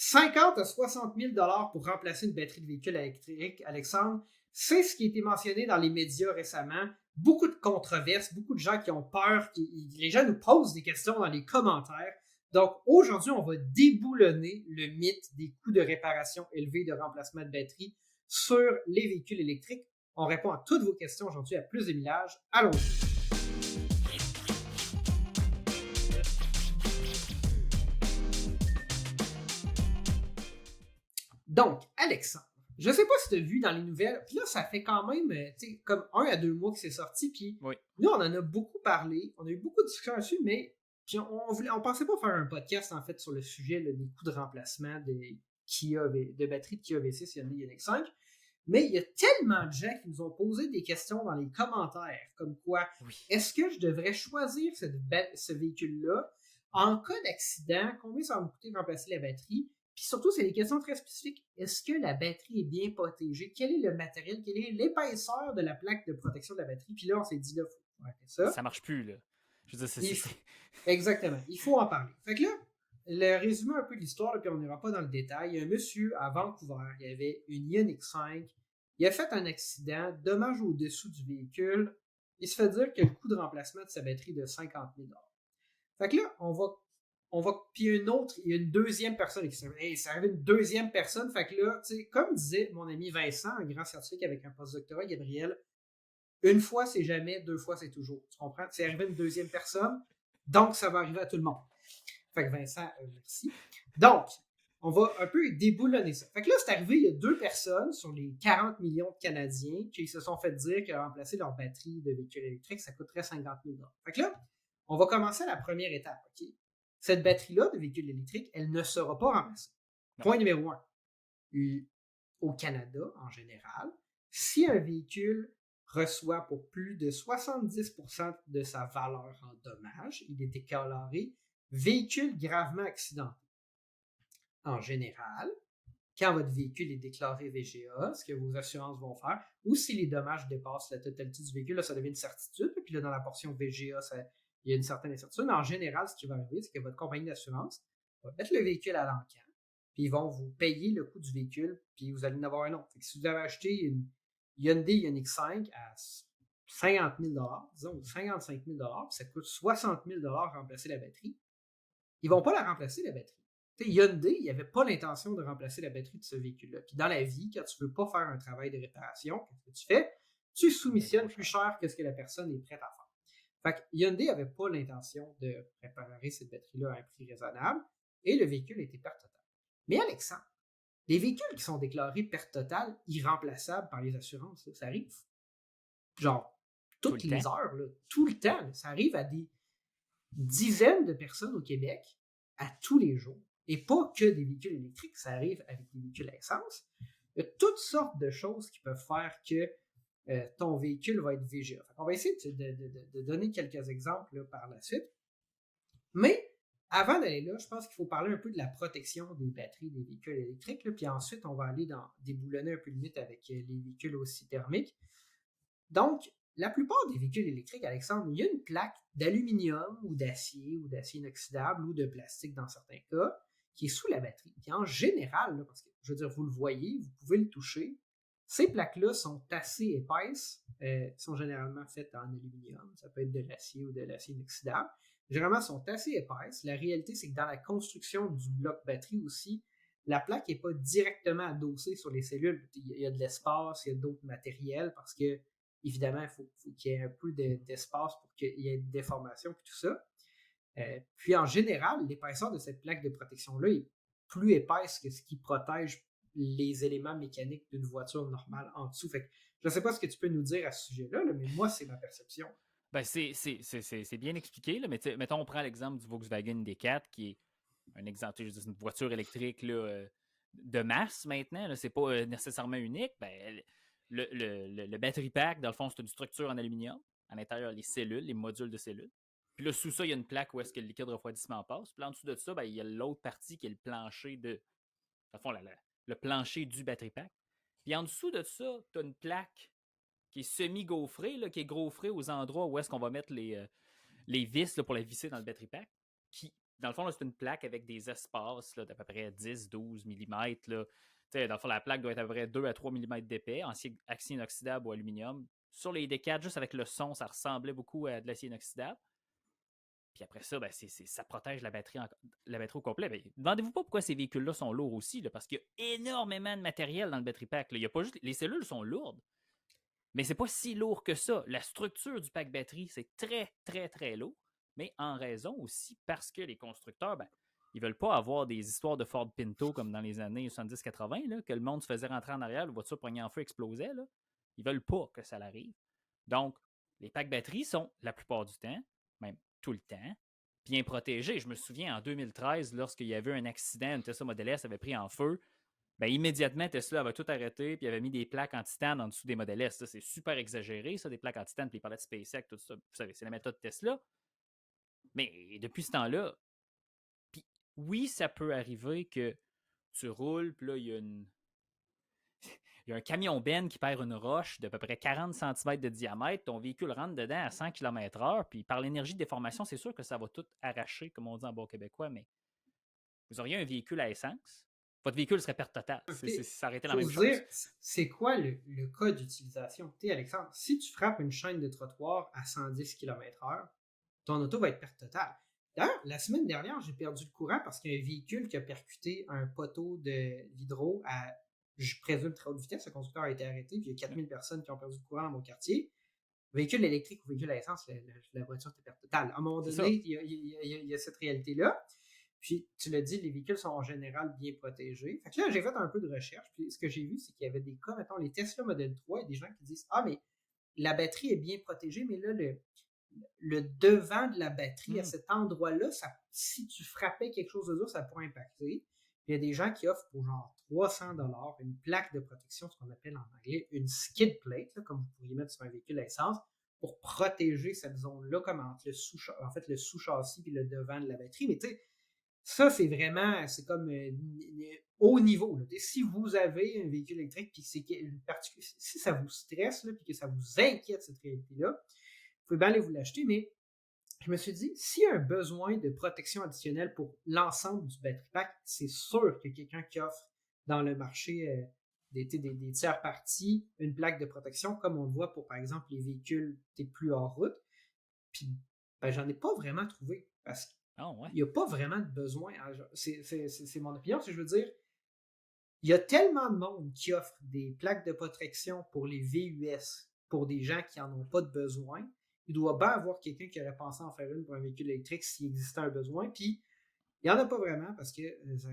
50 à 60 000 pour remplacer une batterie de véhicule électrique, Alexandre, c'est ce qui a été mentionné dans les médias récemment. Beaucoup de controverses, beaucoup de gens qui ont peur, les gens nous posent des questions dans les commentaires. Donc aujourd'hui, on va déboulonner le mythe des coûts de réparation élevés de remplacement de batterie sur les véhicules électriques. On répond à toutes vos questions aujourd'hui à plus de millage. Allons-y. Donc, Alexandre, je sais pas si tu as vu dans les nouvelles, puis là, ça fait quand même, comme 1 à 2 mois que c'est sorti, puis Oui. nous, on en a beaucoup parlé, on a eu beaucoup de discussions là-dessus, mais puis on pensait pas faire un podcast, en fait, sur le sujet là, des coûts de remplacement de batteries de Kia V6 et Hyundai Ioniq 5, mais il y a tellement de gens qui nous ont posé des questions dans les commentaires, comme quoi, est-ce que je devrais choisir ce véhicule-là en cas d'accident, combien ça va me coûter de remplacer la batterie? Puis surtout, c'est des questions très spécifiques. Est-ce que la batterie est bien protégée? Quel est le matériel? Quelle est l'épaisseur de la plaque de protection de la batterie? Puis là, on s'est dit, là, il faut arrêter ça. Ça marche plus, là. Je veux dire, Exactement. Il faut en parler. Fait que là, le résumé un peu de l'histoire, là, puis on n'ira pas dans le détail. Il y a un monsieur à Vancouver, il avait une Ioniq 5. Il a fait un accident, dommage au-dessous du véhicule. Il se fait dire que le coût de remplacement de sa batterie est de 50 000 $. Fait que là, puis il y a une deuxième personne qui s'est arrivé une deuxième personne. Fait que là, tu sais, comme disait mon ami Vincent, un grand scientifique avec un postdoctorat, Gabriel, une fois c'est jamais, 2 fois c'est toujours. Tu comprends? C'est arrivé une deuxième personne, donc ça va arriver à tout le monde. Fait que Vincent, merci. Donc, on va un peu déboulonner ça. Fait que là, c'est arrivé, il y a 2 personnes sur les 40 millions de Canadiens qui se sont fait dire que remplacer leur batterie de véhicule électrique, ça coûterait 50 000 $. Fait que là, on va commencer à la première étape, OK? Cette batterie-là de véhicule électrique, elle ne sera pas remplacée. Point numéro 1. Au Canada, en général, si un véhicule reçoit pour plus de 70% de sa valeur en dommages, il est déclaré véhicule gravement accidenté. En général, quand votre véhicule est déclaré VGA, ce que vos assurances vont faire, ou si les dommages dépassent la totalité du véhicule, là, ça devient une certitude. Puis là, dans la portion VGA, il y a une certaine incertitude. Mais en général, ce qui va arriver, c'est que votre compagnie d'assurance va mettre le véhicule à l'encan, puis ils vont vous payer le coût du véhicule, puis vous allez en avoir un autre. Fait que si vous avez acheté une Hyundai Ioniq 5 à 50 000 $, disons, 55 000 $, puis ça coûte 60 000 $ remplacer la batterie, ils vont pas la remplacer, la batterie. T'sais, Hyundai, il avait pas l'intention de remplacer la batterie de ce véhicule-là. Puis dans la vie, quand tu veux pas faire un travail de réparation, qu'est-ce que tu fais? Tu soumissionnes plus cher que ce que la personne est prête à faire. Fait que Hyundai avait pas l'intention de réparer cette batterie-là à un prix raisonnable et le véhicule était perte totale. Mais Alexandre, les véhicules qui sont déclarés perte totale, irremplaçables par les assurances, là, ça arrive. Genre, toutes les heures, là, tout le temps. Là, ça arrive à des dizaines de personnes au Québec à tous les jours. Et pas que des véhicules électriques, ça arrive avec des véhicules à essence. Il y a toutes sortes de choses qui peuvent faire que ton véhicule va être VGA. On va essayer de donner quelques exemples là, par la suite. Mais avant d'aller là, je pense qu'il faut parler un peu de la protection des batteries des véhicules électriques. Là, puis ensuite, on va aller déboulonner un peu le mythe avec les véhicules aussi thermiques. Donc, la plupart des véhicules électriques, Alexandre, il y a une plaque d'aluminium ou d'acier inoxydable ou de plastique dans certains cas qui est sous la batterie. Puis en général, là, parce que je veux dire, vous le voyez, vous pouvez le toucher, ces plaques-là sont assez épaisses, sont généralement faites en aluminium, ça peut être de l'acier ou de l'acier inoxydable. Généralement, sont assez épaisses. La réalité, c'est que dans la construction du bloc batterie aussi, la plaque n'est pas directement adossée sur les cellules. Il y a de l'espace, il y a d'autres matériels parce que évidemment, il faut qu'il y ait un peu d'espace pour qu'il y ait une déformation et tout ça. Puis en général, l'épaisseur de cette plaque de protection-là est plus épaisse que ce qui protège les éléments mécaniques d'une voiture normale en dessous. Fait que, je ne sais pas ce que tu peux nous dire à ce sujet-là, mais moi, c'est ma perception. Ben, c'est bien expliqué, là, mais mettons, on prend l'exemple du Volkswagen D4, qui est un exemple, je dis, une voiture électrique là, de masse maintenant, c'est pas nécessairement unique. Ben, le battery pack, dans le fond, c'est une structure en aluminium. À l'intérieur, les cellules, les modules de cellules. Puis là, sous ça, il y a une plaque où est-ce que le liquide refroidissement passe. Puis là, en dessous de ça, ben, il y a l'autre partie qui est le plancher de. Dans le fond, le plancher du battery pack. Puis en dessous de ça, tu as une plaque qui est semi-gaufrée, là, qui est gaufrée aux endroits où est-ce qu'on va mettre les vis là, pour la visser dans le battery pack, qui dans le fond, là, c'est une plaque avec des espaces là, d'à peu près 10-12 mm. Là. Dans le fond, la plaque doit être à peu près 2 à 3 mm d'épais, acier inoxydable ou aluminium. Sur les D4, juste avec le son, ça ressemblait beaucoup à de l'acier inoxydable. Puis après ça, ben, ça protège la batterie au complet. Ben, demandez-vous pas pourquoi ces véhicules-là sont lourds aussi, là, parce qu'il y a énormément de matériel dans le battery pack. Là. Il y a pas juste, les cellules sont lourdes, mais c'est pas si lourd que ça. La structure du pack batterie, c'est très, très, très lourd, mais en raison aussi parce que les constructeurs, ben, ils veulent pas avoir des histoires de Ford Pinto comme dans les années 70-80, là, que le monde se faisait rentrer en arrière, la voiture pognait en feu, explosait. Là. Ils veulent pas que ça l'arrive. Donc, les packs batteries sont, la plupart du temps, même tout le temps, bien protégés. Je me souviens, en 2013, lorsqu'il y avait un accident, une Tesla Model S avait pris en feu, ben, immédiatement, Tesla avait tout arrêté, puis il avait mis des plaques anti-titane en dessous des modèles S. Ça, c'est super exagéré, ça, des plaques anti-titane, puis il parlait de SpaceX, tout ça. Vous savez, c'est la méthode Tesla. Mais depuis ce temps-là, puis oui, ça peut arriver que tu roules, puis là, il y a un camion Ben qui perd une roche d'à peu près 40 cm de diamètre, ton véhicule rentre dedans à 100 km/h, puis par l'énergie de déformation, c'est sûr que ça va tout arracher, comme on dit en bon québécois, mais vous auriez un véhicule à essence, votre véhicule serait perte totale. Ça aurait été la Faut même se chose. dire, c'est quoi le cas d'utilisation? Tu sais, Alexandre, si tu frappes une chaîne de trottoir à 110 km/h, ton auto va être perte totale. D'ailleurs, la semaine dernière, j'ai perdu le courant parce qu'il y a un véhicule qui a percuté un poteau de l'hydro à, je présume, très haute vitesse. Le conducteur a été arrêté, puis il y a 4000 personnes qui ont perdu le courant dans mon quartier. Véhicule électrique ou véhicule à essence, la voiture est perte totale. À un moment donné, il y a cette réalité-là. Puis, tu l'as dit, les véhicules sont en général bien protégés. Fait que là, j'ai fait un peu de recherche. Puis, ce que j'ai vu, c'est qu'il y avait des cas, mettons, les Tesla Model 3, il y a des gens qui disent « Ah, mais la batterie est bien protégée, mais là, le devant de la batterie, à cet endroit-là, si tu frappais quelque chose de dur, ça pourrait impacter. » Il y a des gens qui offrent pour genre 300$ une plaque de protection, ce qu'on appelle en anglais une skid plate, là, comme vous pourriez mettre sur un véhicule à essence, pour protéger cette zone-là, comme entre le sous-châssis et le devant de la batterie. Mais tu sais, ça, c'est vraiment, c'est comme haut niveau. Là. Si vous avez un véhicule électrique, puis si ça vous stresse, puis que ça vous inquiète, cette réalité-là, vous pouvez bien aller vous l'acheter, mais je me suis dit, s'il y a un besoin de protection additionnelle pour l'ensemble du battery pack, c'est sûr que quelqu'un qui offre dans le marché des tiers parties une plaque de protection, comme on le voit pour, par exemple, les véhicules plus hors route. Puis, ben, j'en ai pas vraiment trouvé parce qu'il n'y a pas vraiment de besoin. C'est mon opinion. Je veux dire, il y a tellement de monde qui offre des plaques de protection pour les VUS pour des gens qui n'en ont pas de besoin. Il doit bien avoir quelqu'un qui aurait pensé en faire une pour un véhicule électrique s'il existait un besoin. Puis, il n'y en a pas vraiment parce que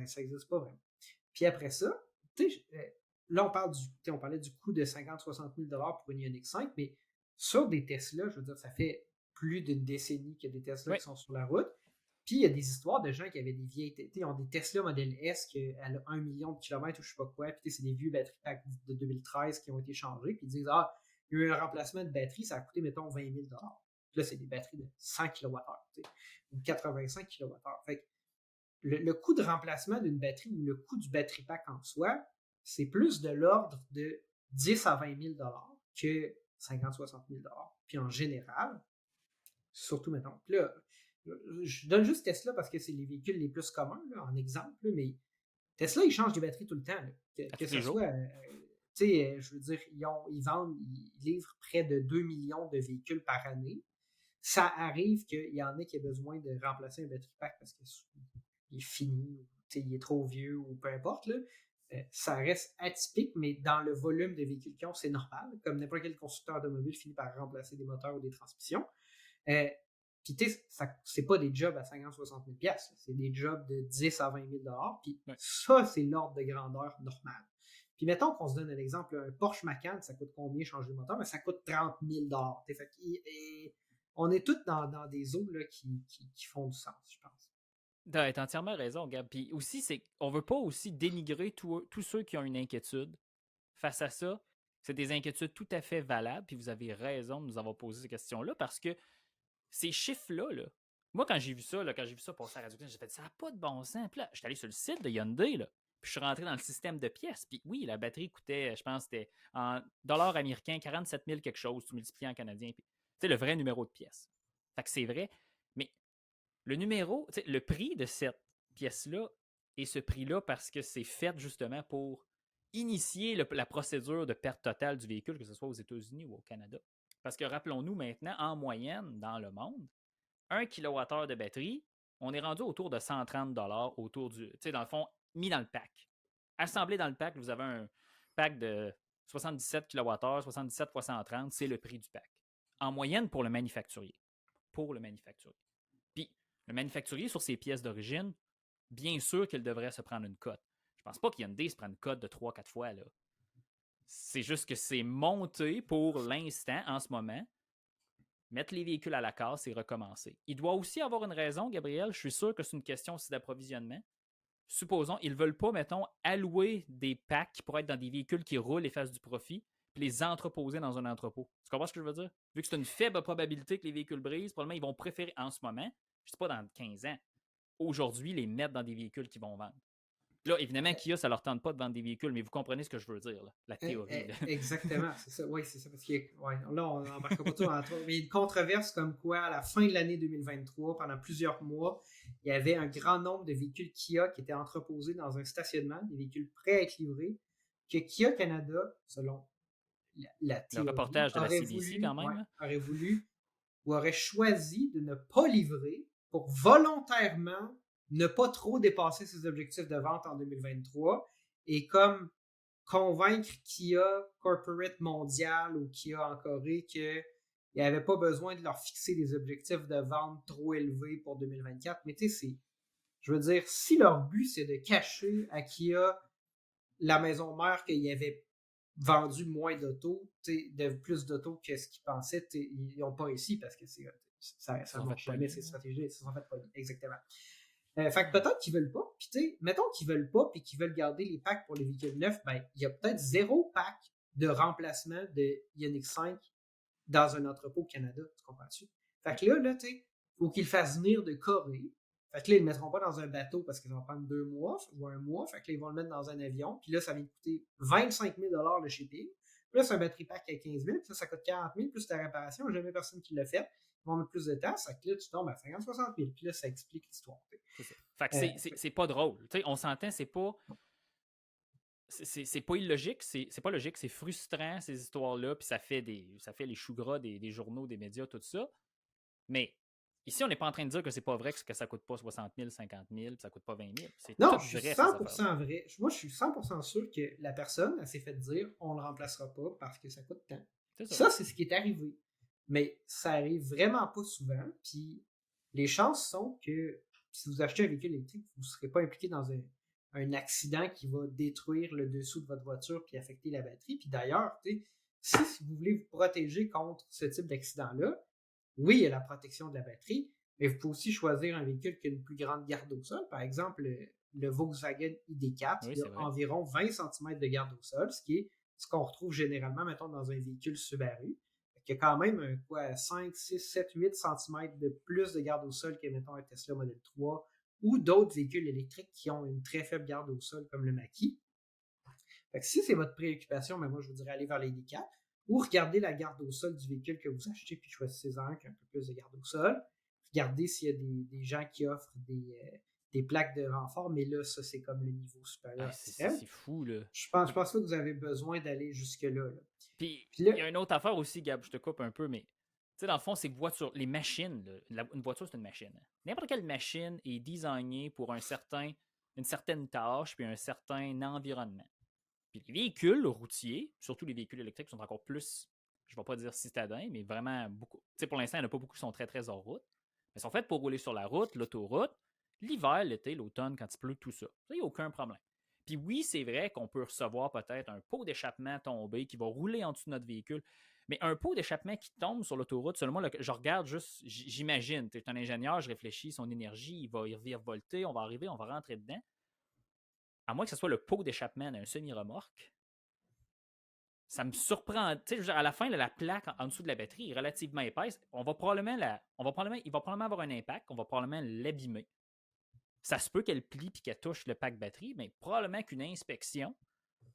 ça n'existe pas vraiment. Puis après ça, là, on parlait du coût de 50-60 000 $ pour une Ioniq 5, mais sur des Tesla, je veux dire, ça fait plus d'une décennie qu'il y a des Tesla qui sont sur la route. Puis il y a des histoires de gens qui avaient des vieilles, ils ont des Tesla Model S qui a 1 million de kilomètres ou je sais pas quoi, puis c'est des vieux battery packs de 2013 qui ont été changés, puis ils disent, ah, il y a eu un remplacement de batterie, ça a coûté, mettons, 20 000 $. Puis là, c'est des batteries de 100 kWh, ou 85 kWh. Fait que le coût de remplacement d'une batterie ou le coût du battery pack en soi, c'est plus de l'ordre de 10 à 20 000 $ que 50-60 000 $. Puis en général, surtout, mettons, là, je donne juste Tesla parce que c'est les véhicules les plus communs, là, en exemple, là, mais Tesla, ils changent des batteries tout le temps. Là, que ce soit, tu sais, je veux dire, ils livrent près de 2 millions de véhicules par année. Ça arrive qu'il y en ait qui aient besoin de remplacer un battery pack parce qu'il est fini, il est trop vieux ou peu importe. Là. Ça reste atypique, mais dans le volume de véhicules qu'ils ont, c'est normal. Comme n'importe quel constructeur automobile finit par remplacer des moteurs ou des transmissions. Puis, tu sais, c'est pas des jobs à 50-60 000 $, c'est des jobs de 10 à 20 000 $. Puis, ça, c'est l'ordre de grandeur normal. Puis, mettons qu'on se donne un exemple, un Porsche Macan, ça coûte combien changer le moteur? Mais ça coûte 30 000 $. Fait on est tous dans des eaux là, qui font du sens, je pense. Tu as entièrement raison, Gab. Puis aussi, on veut pas aussi dénigrer tous ceux qui ont une inquiétude. Face à ça, c'est des inquiétudes tout à fait valables, puis vous avez raison de nous avoir posé ces questions-là, parce que ces chiffres-là, là, moi, quand j'ai vu ça passer à la radio, j'ai fait « ça n'a pas de bon sens ». Puis là, j'étais allé sur le site de Hyundai, là, puis je suis rentré dans le système de pièces. Puis oui, la batterie coûtait, je pense, c'était en dollars américains, 47 000 quelque chose, tu multiplies en canadien. Puis, tu sais, le vrai numéro de pièces. Fait que c'est vrai, mais Le numéro, le prix de cette pièce-là est ce prix-là parce que c'est fait justement pour initier la procédure de perte totale du véhicule, que ce soit aux États-Unis ou au Canada. Parce que rappelons-nous maintenant, en moyenne, dans le monde, 1 kWh de batterie, on est rendu autour de 130 autour du. Tu sais, dans le fond, mis dans le pack. Assemblé dans le pack, vous avez un pack de 77 kWh, 77 x 130, c'est le prix du pack. En moyenne pour le manufacturier. Pour le manufacturier. Puis, le manufacturier, sur ses pièces d'origine, bien sûr qu'il devrait se prendre une cote. Je pense pas qu'Hyundai se prenne une cote de 3-4 fois, là. C'est juste que c'est monté pour l'instant, en ce moment, mettre les véhicules à la casse et recommencer. Il doit aussi avoir une raison, Gabriel. Je suis sûr que c'est une question aussi d'approvisionnement. Supposons, ils ne veulent pas, mettons, allouer des packs qui pourraient être dans des véhicules qui roulent et fassent du profit, puis les entreposer dans un entrepôt. Tu comprends ce que je veux dire? Vu que c'est une faible probabilité que les véhicules brisent, probablement ils vont préférer en ce moment, je ne sais pas dans 15 ans, aujourd'hui les mettre dans des véhicules qui vont vendre. Là, évidemment, Kia, ça ne leur tente pas de vendre des véhicules, mais vous comprenez ce que je veux dire, là, la théorie. Exactement, c'est ça. Oui, c'est ça. Parce que là, on n'embarque pas tout dans mais il y a une controverse comme quoi, à la fin de l'année 2023, pendant plusieurs mois, il y avait un grand nombre de véhicules Kia qui étaient entreposés dans un stationnement, des véhicules prêts à être livrés, que Kia Canada, selon la théorie, le reportage de la CBC, quand même. Aurait voulu ou aurait choisi de ne pas livrer pour volontairement ne pas trop dépasser ses objectifs de vente en 2023 et comme convaincre Kia Corporate Mondial ou Kia en Corée qu'il n'y avait pas besoin de leur fixer des objectifs de vente trop élevés pour 2024. Mais tu sais, je veux dire, si leur but c'est de cacher à Kia la maison mère qu'il y avait vendu moins d'autos, de plus d'autos que ce qu'ils pensaient, ils n'ont pas réussi parce que ça ne marche jamais, ces stratégies, ils se sont fait pogner. Exactement. Fait que peut-être qu'ils veulent pas, puis tu sais, mettons qu'ils veulent pas, puis qu'ils veulent garder les packs pour les véhicules neufs, ben, il y a peut-être 0 pack de remplacement de Ioniq 5 dans un entrepôt au Canada, tu comprends-tu? Fait que là, tu sais, faut qu'ils le fassent venir de Corée. Fait que là, ils le mettront pas dans un bateau parce qu'ils vont prendre 2 mois ou 1 mois. Fait que là, ils vont le mettre dans un avion. Puis là, ça vient de coûter 25 000 le shipping. Plus un batterie pack à 15 000. Puis ça coûte 40 000 plus ta réparation. Jamais personne qui l'a fait. Ils vont mettre plus de temps. Ça fait que là, tu tombes à 50-60 000. Puis là, ça explique l'histoire. C'est ça. Fait que c'est pas drôle. T'sais, on s'entend, c'est pas. C'est pas illogique, c'est pas logique, c'est frustrant ces histoires-là, puis ça fait les choux gras des journaux, des médias, tout ça. Mais ici, on n'est pas en train de dire que c'est pas vrai que ça coûte pas 60 000, 50 000, puis ça coûte pas 20 000. C'est non, tout je suis vrai, 100% vrai. Moi, je suis 100% sûr que la personne, elle s'est fait dire on le remplacera pas parce que ça coûte tant. Ça, c'est ce qui est arrivé. Mais ça arrive vraiment pas souvent. Puis les chances sont que si vous achetez un véhicule électrique, vous ne serez pas impliqué dans un accident qui va détruire le dessous de votre voiture puis affecter la batterie. Puis d'ailleurs, si vous voulez vous protéger contre ce type d'accident-là, oui, il y a la protection de la batterie, mais vous pouvez aussi choisir un véhicule qui a une plus grande garde au sol. Par exemple, le Volkswagen ID4, il a environ 20 cm de garde au sol, ce qui est ce qu'on retrouve généralement, mettons, dans un véhicule Subaru. Il y a quand même 5, 6, 7, 8 cm de plus de garde au sol que, mettons, un Tesla Model 3 ou d'autres véhicules électriques qui ont une très faible garde au sol, comme le Mach-E. Fait que si c'est votre préoccupation, mais moi, je vous dirais aller vers les ID4 ou regardez la garde au sol du véhicule que vous achetez puis choisissez un qui a un peu plus de garde au sol. Regardez s'il y a des gens qui offrent des plaques de renfort, mais là, ça, c'est comme le niveau supérieur. C'est fou, là. Je pense pas que vous avez besoin d'aller jusque-là. Là. Puis il y a une autre affaire aussi, Gab, je te coupe un peu, mais tu sais, dans le fond, c'est voiture, les machines, une voiture, c'est une machine. N'importe quelle machine est designée pour une certaine tâche puis un certain environnement. Puis les véhicules routiers, surtout les véhicules électriques, sont encore plus, je ne vais pas dire citadins, mais vraiment beaucoup. Tu sais, pour l'instant, il n'y en a pas beaucoup qui sont très, très hors route. Mais ils sont faits pour rouler sur la route, l'autoroute, l'hiver, l'été, l'automne, quand il pleut, tout ça. Il n'y a aucun problème. Puis oui, c'est vrai qu'on peut recevoir peut-être un pot d'échappement tombé qui va rouler en dessous de notre véhicule. Mais un pot d'échappement qui tombe sur l'autoroute, seulement, je regarde juste, j'imagine, tu es un ingénieur, je réfléchis, son énergie, il va y revolter, on va arriver, on va rentrer dedans. À moins que ce soit le pot d'échappement d'un semi-remorque, ça me surprend. Tu sais, à la fin, la plaque en dessous de la batterie est relativement épaisse. Il va probablement avoir un impact, on va probablement l'abîmer. Ça se peut qu'elle plie et qu'elle touche le pack batterie, mais probablement qu'une inspection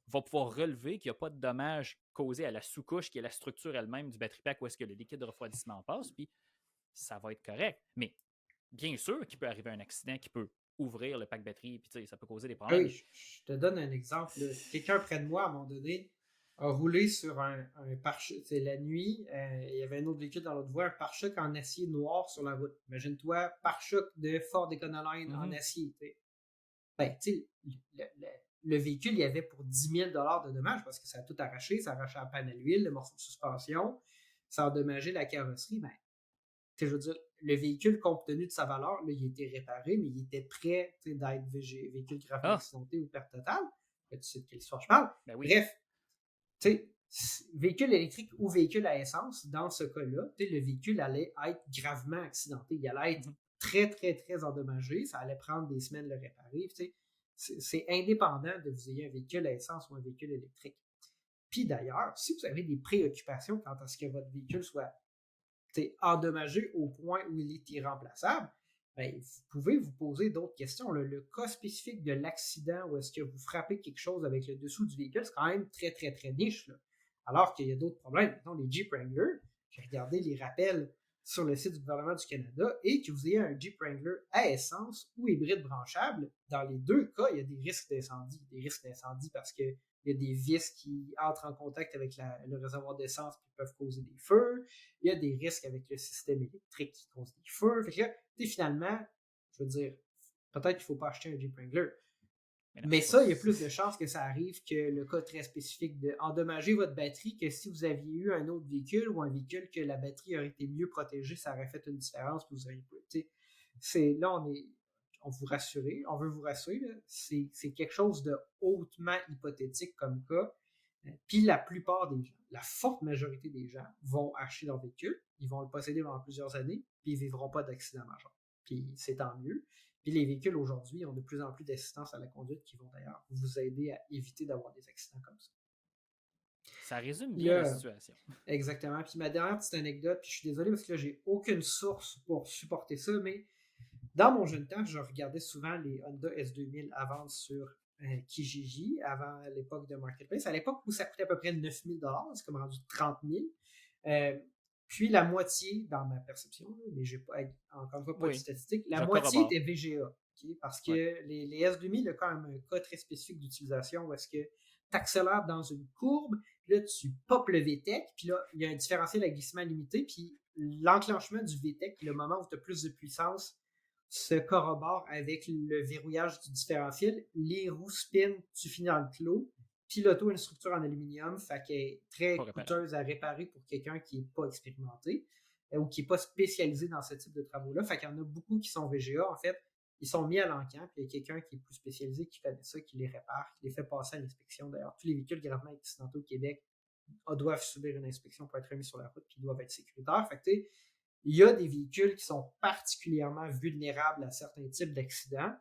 va pouvoir relever qu'il n'y a pas de dommages causés à la sous-couche qui est la structure elle-même du batterie pack où est-ce que le liquide de refroidissement passe, puis ça va être correct. Mais bien sûr qu'il peut arriver un accident qui peut ouvrir le pack batterie, puis ça peut causer des Oui, problèmes. je te donne un exemple. Là. Quelqu'un près de moi, à un moment donné, a roulé sur un pare-choc. C'est la nuit, il y avait un autre véhicule dans l'autre voie, un pare-choc en acier noir sur la route. Imagine-toi, pare-choc de Ford Econoline en acier. T'sais. Ben, tu sais, le véhicule, il y avait pour 10 000 de dommages parce que ça a tout arraché. Ça a arraché la panne à l'huile, le morceau de suspension. Ça a endommagé la carrosserie. Ben, je veux dire, le véhicule, compte tenu de sa valeur, là, il était réparé, mais il était prêt d'être véhicule gravement Ah, accidenté ou perte totale. Tu sais de quelle histoire je parle. ben oui. Bref, tu sais, véhicule électrique ou véhicule à essence, dans ce cas-là, le véhicule allait être gravement accidenté. Il allait être très, très, très endommagé. Ça allait prendre des semaines de le réparer. C'est indépendant de vous ayez un véhicule à essence ou un véhicule électrique. Puis d'ailleurs, si vous avez des préoccupations quant à ce que votre véhicule soit endommagé au point où il est irremplaçable, ben, vous pouvez vous poser d'autres questions. Le cas spécifique de l'accident où est-ce que vous frappez quelque chose avec le dessous du véhicule, c'est quand même très, très, très niche. Là. Alors qu'il y a d'autres problèmes. Mettons, les Jeep Wrangler, j'ai regardé les rappels sur le site du gouvernement du Canada, et que vous ayez un Jeep Wrangler à essence ou hybride branchable, dans les deux cas, il y a des risques d'incendie. Des risques d'incendie parce que il y a des vis qui entrent en contact avec le réservoir d'essence qui peuvent causer des feux. Il y a des risques avec le système électrique qui cause des feux. Fait que, finalement, je veux dire, peut-être qu'il ne faut pas acheter un Jeep Wrangler. Mais ça, il y a plus de chances que ça arrive que le cas très spécifique d'endommager votre batterie, que si vous aviez eu un autre véhicule ou un véhicule que la batterie aurait été mieux protégée, ça aurait fait une différence, puis vous auriez pas. Là, on vous rassurer, on veut vous rassurer, c'est quelque chose de hautement hypothétique comme cas. Puis la plupart des gens, la forte majorité des gens vont acheter leur véhicule, ils vont le posséder pendant plusieurs années, puis ils ne vivront pas d'accident majeur. Puis c'est tant mieux. Puis les véhicules aujourd'hui ont de plus en plus d'assistance à la conduite qui vont d'ailleurs vous aider à éviter d'avoir des accidents comme ça. Ça résume Puis bien la là, situation. exactement. Puis ma dernière petite anecdote, puis je suis désolé parce que là, j'ai aucune source pour supporter ça, mais dans mon jeune temps, je regardais souvent les Honda S2000 à vendre sur Kijiji, avant l'époque de Marketplace. À l'époque où ça coûtait à peu près 9 000 c'est comme rendu 30 000. Puis la moitié, dans ma perception, mais j'ai pas, encore une fois pas de Oui, statistiques, la je moitié corrobore. était VGA. Okay? Parce que Ouais. les S2000, il y a quand même un cas très spécifique d'utilisation où est-ce que tu accélères dans une courbe, puis là tu popes le VTEC, puis là il y a un différentiel à glissement limité, puis l'enclenchement du VTEC, le moment où tu as plus de puissance, se corrobore avec le verrouillage du différentiel. Les roues spin, tu finis dans le clos. Puis l'auto a une structure en aluminium, fait qu'elle est très coûteuse à réparer pour quelqu'un qui n'est pas expérimenté ou qui n'est pas spécialisé dans ce type de travaux-là. Fait qu'il y en a beaucoup qui sont VGA. En fait, ils sont mis à l'encan, puis il y a quelqu'un qui est plus spécialisé qui fait ça, qui les répare, qui les fait passer à l'inspection. D'ailleurs, tous les véhicules gravement accidentés au Québec doivent subir une inspection pour être remis sur la route, puis ils doivent être sécuritaires. Fait que, il y a des véhicules qui sont particulièrement vulnérables à certains types d'accidents.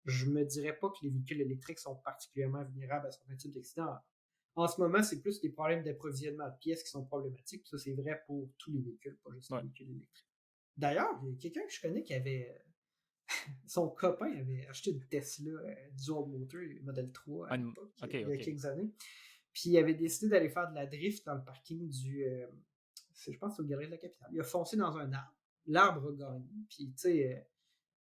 Je me dirais pas que les véhicules électriques sont particulièrement vulnérables à certains types d'accidents. En ce moment, c'est plus des problèmes d'approvisionnement de pièces qui sont problématiques. Ça, c'est vrai pour tous les véhicules, pas juste les véhicules électriques. D'ailleurs, il y a quelqu'un que je connais qui avait. Son copain avait acheté une Tesla Dual Motor, Model 3 à l'époque, il y a quelques années. Puis il avait décidé d'aller faire de la drift dans le parking du. Je pense que c'est au Galerie de la Capitale. Il a foncé dans un arbre. L'arbre a gagné. Puis, tu sais,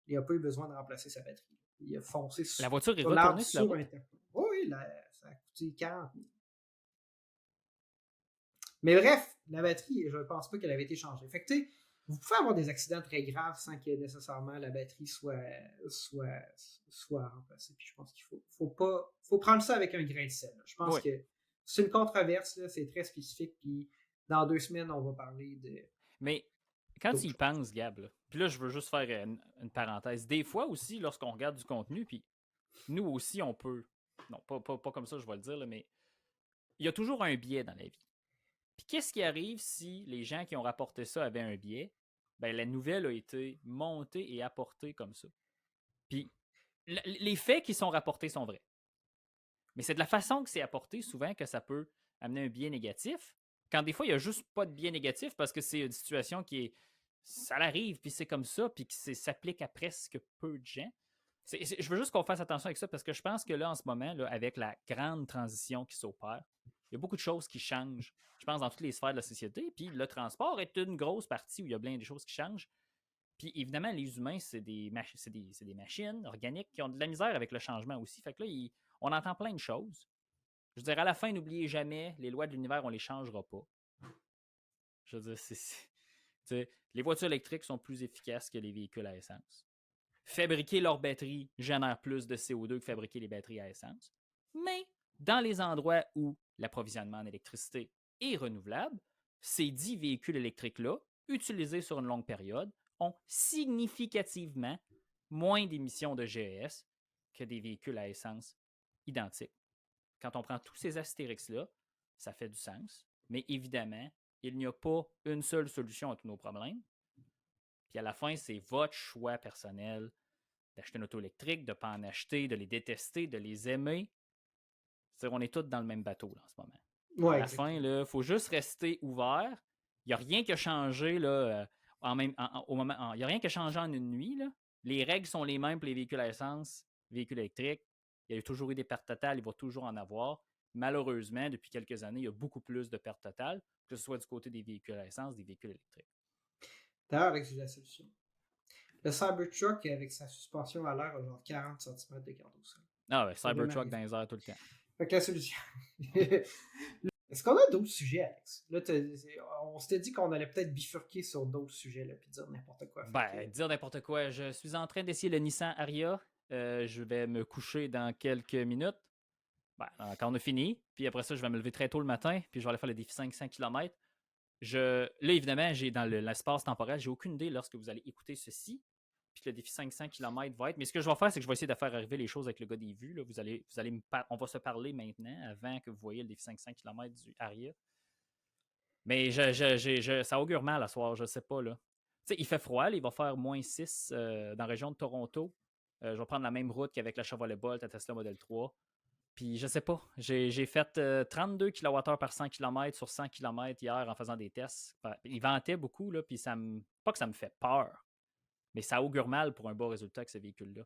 il n'a pas eu besoin de remplacer sa batterie. Il a foncé La voiture est sur l'arbre retournée sur la sur route? un tapon. Oui, ça a coûté 40 000. Mais bref, la batterie, je ne pense pas qu'elle avait été changée. Fait que, tu sais, vous pouvez avoir des accidents très graves sans que nécessairement la batterie soit remplacée. Puis je pense qu'il faut prendre ça avec un grain de sel. Je pense que c'est une controverse, là, c'est très spécifique. Puis dans 2 semaines, on va parler de. Mais quand tu y penses, Gab, là, puis là, je veux juste faire une parenthèse. Des fois aussi, lorsqu'on regarde du contenu, puis nous aussi, on peut. Non, pas comme ça, je vais le dire, là, mais il y a toujours un biais dans la vie. Puis qu'est-ce qui arrive si les gens qui ont rapporté ça avaient un biais? Ben, la nouvelle a été montée et apportée comme ça. Puis les faits qui sont rapportés sont vrais. Mais c'est de la façon que c'est apporté souvent que ça peut amener un biais négatif. Quand des fois, il n'y a juste pas de biais négatif parce que c'est une situation qui est. Ça arrive, puis c'est comme ça, puis que s'applique à presque peu de gens. Je veux juste qu'on fasse attention avec ça parce que je pense que là, en ce moment, là, avec la grande transition qui s'opère, il y a beaucoup de choses qui changent. Je pense dans toutes les sphères de la société. Puis le transport est une grosse partie où il y a plein de choses qui changent. Puis évidemment, les humains, c'est des machines organiques qui ont de la misère avec le changement aussi. Fait que là, on entend plein de choses. Je veux dire, à la fin, n'oubliez jamais, les lois de l'univers, on ne les changera pas. Je veux dire, les voitures électriques sont plus efficaces que les véhicules à essence. Fabriquer leurs batteries génère plus de CO2 que fabriquer les batteries à essence. Mais dans les endroits où l'approvisionnement en électricité est renouvelable, ces 10 véhicules électriques-là, utilisés sur une longue période, ont significativement moins d'émissions de GES que des véhicules à essence identiques. Quand on prend tous ces astérix-là, ça fait du sens. Mais évidemment, il n'y a pas une seule solution à tous nos problèmes. Puis à la fin, c'est votre choix personnel d'acheter une auto électrique, de ne pas en acheter, de les détester, de les aimer. C'est-à-dire, on est tous dans le même bateau là, en ce moment. Ouais, À la fin, il faut juste rester ouvert. Il n'y a rien qui a changé là, il n'y a rien qui a changé en une nuit. Là. Les règles sont les mêmes pour les véhicules à essence, véhicules électriques. Il y a toujours eu des pertes totales, il va toujours en avoir. Malheureusement, depuis quelques années, il y a beaucoup plus de pertes totales, que ce soit du côté des véhicules à essence, des véhicules électriques. D'ailleurs, avec la solution. Le Cybertruck, avec sa suspension à l'air, a genre 40 cm de garde au sol. Ah ouais, Cybertruck dans les airs tout le temps. Fait que la solution. Est-ce qu'on a d'autres sujets, Alex? Là, on s'était dit qu'on allait peut-être bifurquer sur d'autres sujets, là, puis dire n'importe quoi. Dire n'importe quoi. Je suis en train d'essayer le Nissan Ariya. Je vais me coucher dans quelques minutes. Quand on a fini, puis après ça, je vais me lever très tôt le matin, puis je vais aller faire le défi 500 km. Là, évidemment, j'ai dans l'espace temporel, j'ai aucune idée lorsque vous allez écouter ceci, puis que le défi 500 km va être. Mais ce que je vais faire, c'est que je vais essayer de faire arriver les choses avec le gars des vues. Là. On va se parler maintenant, avant que vous voyez le défi 500 km du Ariya. Mais ça augure mal à soir, je sais pas. Là. Il fait froid, là, il va faire -6 dans la région de Toronto. Je vais prendre la même route qu'avec la Chevrolet Bolt à Tesla Model 3. Puis je sais pas, j'ai fait 32 kWh par 100 km sur 100 km hier en faisant des tests. Il ventait beaucoup, là, puis pas que ça me fait peur, mais ça augure mal pour un bon résultat avec ce véhicule-là.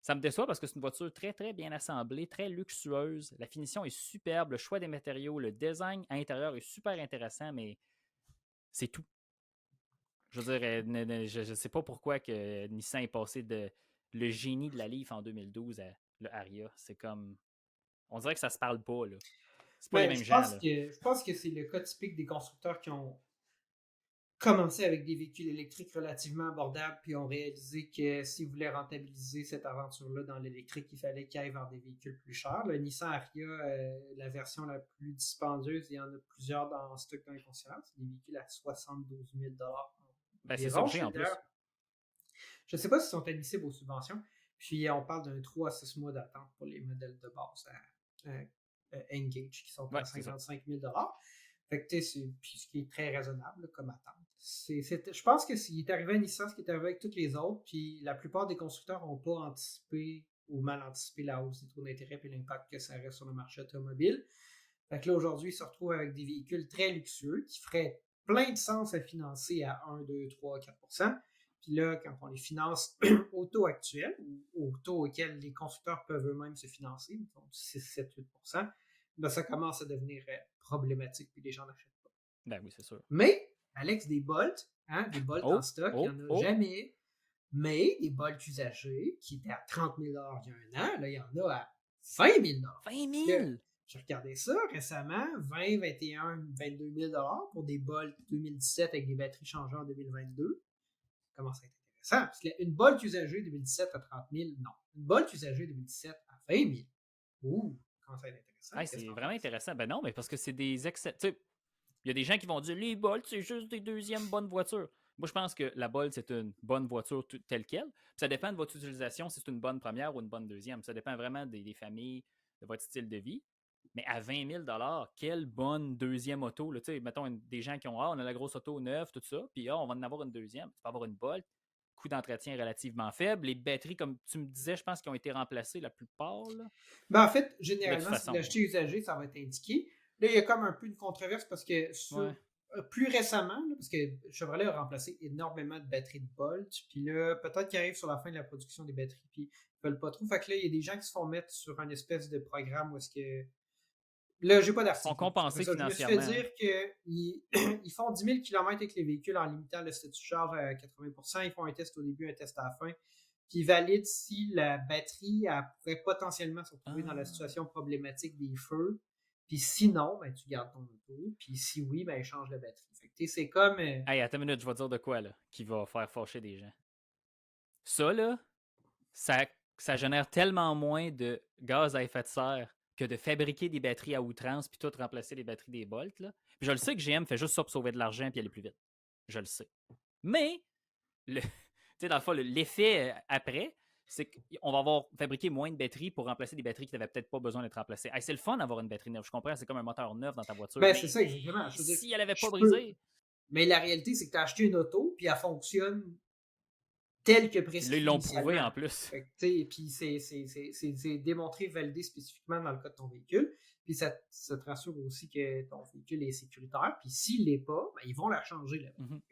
Ça me déçoit parce que c'est une voiture très, très bien assemblée, très luxueuse. La finition est superbe, le choix des matériaux, le design à l'intérieur est super intéressant, mais c'est tout. Je veux dire, je ne sais pas pourquoi que Nissan est passé de le génie de la Leaf en 2012 à le Ariya. C'est comme... On dirait que ça se parle pas, là. C'est pas les mêmes gens, là. Je pense que c'est le cas typique des constructeurs qui ont commencé avec des véhicules électriques relativement abordables, puis ont réalisé que s'ils voulaient rentabiliser cette aventure-là dans l'électrique, il fallait qu'ils aillent vers des véhicules plus chers. Le Nissan Ariya, la version la plus dispendieuse, il y en a plusieurs dans stock dans les concessionnaires. C'est des véhicules à 72 000 c'est surgé en plus. Je ne sais pas s'ils sont admissibles aux subventions. Puis on parle d'un 3 à 6 mois d'attente pour les modèles de base Engage qui sont à 55 000 Fait que c'est ce qui est très raisonnable comme attente. Je pense que s'il est arrivé à Nissan, ce qui est arrivé avec tous les autres, puis la plupart des constructeurs n'ont pas anticipé ou mal anticipé la hausse des taux d'intérêt et l'impact que ça reste sur le marché automobile. Fait que là, aujourd'hui, ils se retrouvent avec des véhicules très luxueux qui feraient plein de sens à financer à 1, 2, 3, 4%. Puis là, quand on les finance au taux actuel, ou au taux auquel les constructeurs peuvent eux-mêmes se financer, donc 6, 7, 8%, ben ça commence à devenir problématique, puis les gens n'achètent pas. Ben oui, c'est sûr. Mais, Alex, des Bolt en stock, il n'y en a jamais. Mais des Bolt usagés, qui étaient à 30 000 il y a un an, là, il y en a à 20 000 20 000 J'ai regardé ça récemment, 20, 21, 22 000 pour des Bolt 2017 avec des batteries changées en 2022. Commence à être intéressant. Parce qu'une Bolt usagée 2017 à 30 000, non. Une Bolt usagée 2017 à 20 000. Ouh, commence à être intéressant. C'est vraiment intéressant. Ben non, mais parce que c'est des excès. Tu sais, il y a des gens qui vont dire les Bolt, c'est juste des deuxièmes bonnes voitures. Moi, je pense que la Bolt, c'est une bonne voiture telle qu'elle. Puis ça dépend de votre utilisation, si c'est une bonne première ou une bonne deuxième. Ça dépend vraiment des familles, de votre style de vie. Mais à 20 000 quelle bonne deuxième auto. Là, mettons des gens qui ont on a la grosse auto neuve, tout ça, puis on va en avoir une deuxième. Tu peux avoir une Bolt, coût d'entretien relativement faible. Les batteries, comme tu me disais, je pense qu'ils ont été remplacées la plupart. Là. Ben, en fait, généralement, si vous l'achetez usagé, ça va être indiqué. Là, il y a comme un peu une controverse parce que plus récemment, là, parce que Chevrolet a remplacé énormément de batteries de Bolt, puis là, peut-être qu'ils arrivent sur la fin de la production des batteries, puis ils veulent pas trop. Fait que là, il y a des gens qui se font mettre sur un espèce de programme où est-ce que Là, j'ai pas Ils d'article. sont compensés Je me suis fait financièrement. dire qu'ils ils font 10 000 km avec les véhicules en limitant le statut de charge à 80%. Ils font un test au début, un test à la fin. Puis ils valident si la batterie elle pourrait potentiellement se retrouver dans la situation problématique des feux. Puis sinon, ben, tu gardes ton auto. Puis si oui, ben, change la batterie. Fait que, c'est comme. Hey, attends une minute, je vais te dire de quoi, là, qui va faire fâcher des gens. Ça, là, ça génère tellement moins de gaz à effet de serre que de fabriquer des batteries à outrance puis tout remplacer les batteries des Bolt, là. Puis je le sais que GM fait juste ça pour sauver de l'argent puis aller plus vite. Je le sais. Mais, dans le fond, l'effet après, c'est qu'on va avoir fabriqué moins de batteries pour remplacer des batteries qui n'avaient peut-être pas besoin d'être remplacées. Hey, c'est le fun d'avoir une batterie neuve, je comprends, c'est comme un moteur neuf dans ta voiture. Ben, Mais c'est ça, exactement. Je veux dire, si elle n'avait pas peux. brisé, Mais la réalité, c'est que tu as acheté une auto, puis elle fonctionne telle que puis là, prescrit ils l'ont prouvé initialement. en plus. Fait que, puis c'est démontré, validé spécifiquement dans le cas de ton véhicule. Puis ça te rassure aussi que ton véhicule est sécuritaire. Puis s'il l'est pas, ben, ils vont la changer. Là.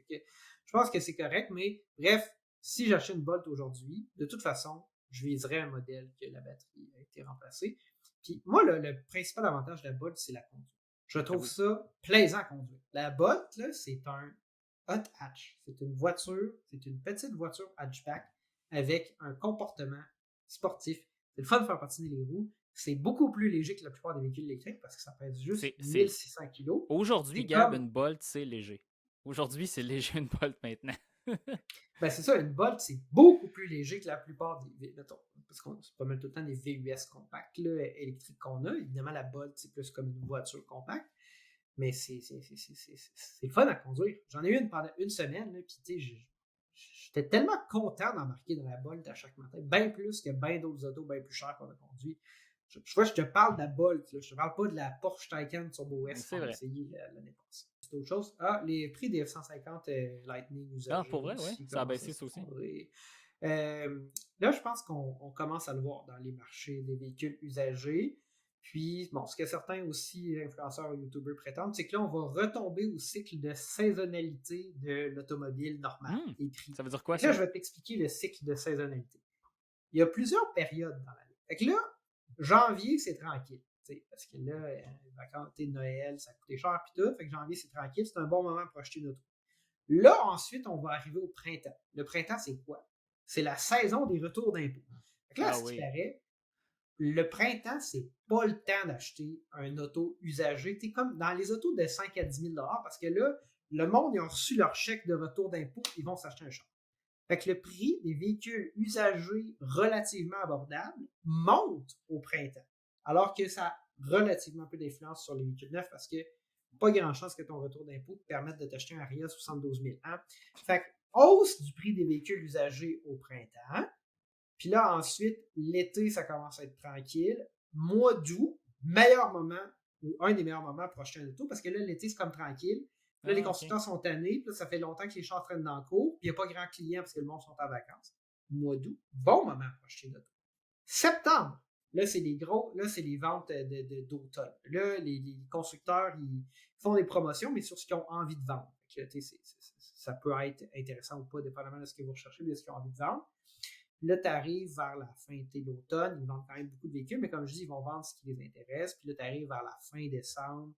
Je pense que c'est correct, mais bref, si j'achète une Bolt aujourd'hui, de toute façon, je viserais un modèle que la batterie a été remplacée. Puis moi, le principal avantage de la Bolt, c'est la conduite. Je trouve ça plaisant à conduire. La Bolt, là, c'est un hot hatch. C'est une voiture, c'est une petite voiture hatchback avec un comportement sportif. C'est le fun de faire patiner les roues. C'est beaucoup plus léger que la plupart des véhicules électriques parce que ça pèse juste 1600 kg. Aujourd'hui, Gab, une Bolt, c'est léger. Aujourd'hui, c'est léger une Bolt maintenant. Ben c'est ça, une Bolt, c'est beaucoup plus léger que la plupart des. Mettons, parce que c'est pas mal tout le temps des VUS compacts là, électriques qu'on a. Évidemment, la Bolt, c'est plus comme une voiture compacte. Mais c'est fun à conduire. J'en ai eu une pendant une semaine, puis tu sais, j'étais tellement content d'embarquer dans la Bolt à chaque matin, bien plus que bien d'autres autos bien plus chères qu'on a conduit. Je te parle de la Bolt, là, je te parle pas de la Porsche Taycan Turbo S qu'on a essayé l'année passée. C'est autre chose. Ah, les prix des F-150 Lightning usagés. Ah, pour vrai, oui. Ça a baissé ça aussi. Là, je pense qu'on commence à le voir dans les marchés des véhicules usagés. Puis, bon, ce que certains aussi influenceurs ou youtubeurs prétendent, c'est que là, on va retomber au cycle de saisonnalité de l'automobile normale. Ça veut dire quoi, ça? Là, je vais t'expliquer le cycle de saisonnalité. Il y a plusieurs périodes dans l'année. Fait que là, janvier, c'est tranquille. Parce que là, les vacances de Noël, ça coûtait cher puis tout. Fait que janvier, c'est tranquille. C'est un bon moment pour acheter une auto. Là, ensuite, on va arriver au printemps. Le printemps, c'est quoi? C'est la saison des retours d'impôts. Fait que là, ce qui paraît, le printemps, c'est pas le temps d'acheter un auto usagé. T'es comme dans les autos de 5 à 10 000 parce que là, le monde, ils ont reçu leur chèque de retour d'impôt, ils vont s'acheter un char. Fait que le prix des véhicules usagés relativement abordables monte au printemps, alors que ça a relativement peu d'influence sur les véhicules neufs parce que pas grand chance que ton retour d'impôt te permette de t'acheter un Ariya 72 000 ans. Fait que hausse du prix des véhicules usagés au printemps. Puis là, ensuite, l'été, ça commence à être tranquille. Mois d'août, meilleur moment, ou un des meilleurs moments pour acheter un auto, parce que là, l'été, c'est comme tranquille. Puis là, les constructeurs sont tannés. Puis là, ça fait longtemps que les chars traînent dans le cours. Puis il n'y a pas grand client parce que le monde sont en vacances. Mois d'août, bon moment pour acheter une auto. Septembre, là, c'est les ventes d'automne. Là, les constructeurs, ils font des promotions, mais sur ce qu'ils ont envie de vendre. Fait que, ça peut être intéressant ou pas, dépendamment de ce que vous recherchez, de ce qu'ils ont envie de vendre. Là, tu arrives vers la fin de l'automne, ils vendent quand même beaucoup de véhicules, mais comme je dis, ils vont vendre ce qui les intéresse. Puis là, tu arrives vers la fin décembre.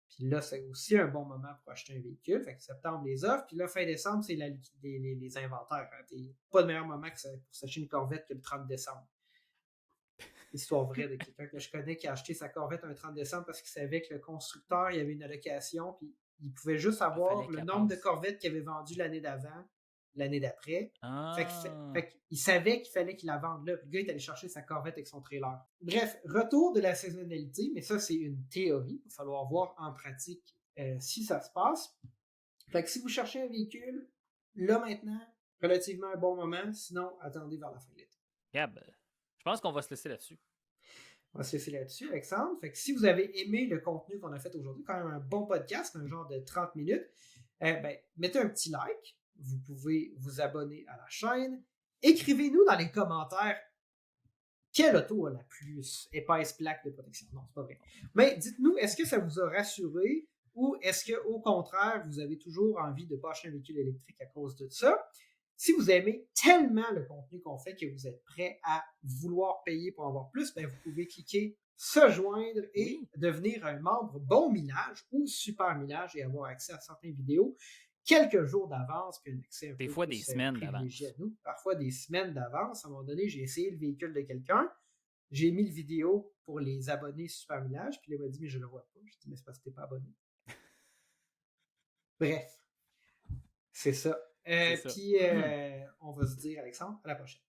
Puis là, c'est aussi un bon moment pour acheter un véhicule. Fait que septembre, les offres. Puis là, fin décembre, c'est les inventaires. Pas de meilleur moment pour s'acheter une Corvette que le 30 décembre. Histoire vraie de quelqu'un que je connais qui a acheté sa Corvette un 30 décembre parce qu'il savait que le constructeur, il y avait une allocation, puis il pouvait juste avoir le nombre de Corvettes qu'il avait vendues l'année d'avant, l'année d'après. Fait qu'il savait qu'il fallait qu'il la vende là. Puis le gars est allé chercher sa Corvette avec son trailer. Bref, retour de la saisonnalité, mais ça, c'est une théorie. Il va falloir voir en pratique si ça se passe. Fait que si vous cherchez un véhicule, là maintenant, relativement un bon moment. Sinon, attendez vers la fin de l'été. Gab, je pense qu'on va se laisser là-dessus. On va se laisser là-dessus, Alexandre. Fait que si vous avez aimé le contenu qu'on a fait aujourd'hui, quand même un bon podcast, un genre de 30 minutes, mettez un petit like. Vous pouvez vous abonner à la chaîne. Écrivez-nous dans les commentaires quelle auto a la plus épaisse plaque de protection. Non, c'est pas vrai. Mais dites-nous, est-ce que ça vous a rassuré ou est-ce qu'au contraire, vous avez toujours envie de ne pas acheter un véhicule électrique à cause de ça? Si vous aimez tellement le contenu qu'on fait que vous êtes prêt à vouloir payer pour en avoir plus, vous pouvez cliquer se joindre et Oui. devenir un membre Bon Millage ou Super Millage et avoir accès à certaines vidéos quelques jours d'avance, puis un accès un Des peu fois, des plus semaines privilégié à d'avance. nous. Parfois des semaines d'avance. À un moment donné, j'ai essayé le véhicule de quelqu'un, j'ai mis le vidéo pour les abonnés Super Millage, puis il m'a dit, mais je le vois pas. Je dis, mais c'est parce que t'es pas abonné. Bref, c'est ça. C'est ça. Puis, on va se dire, Alexandre, à la prochaine.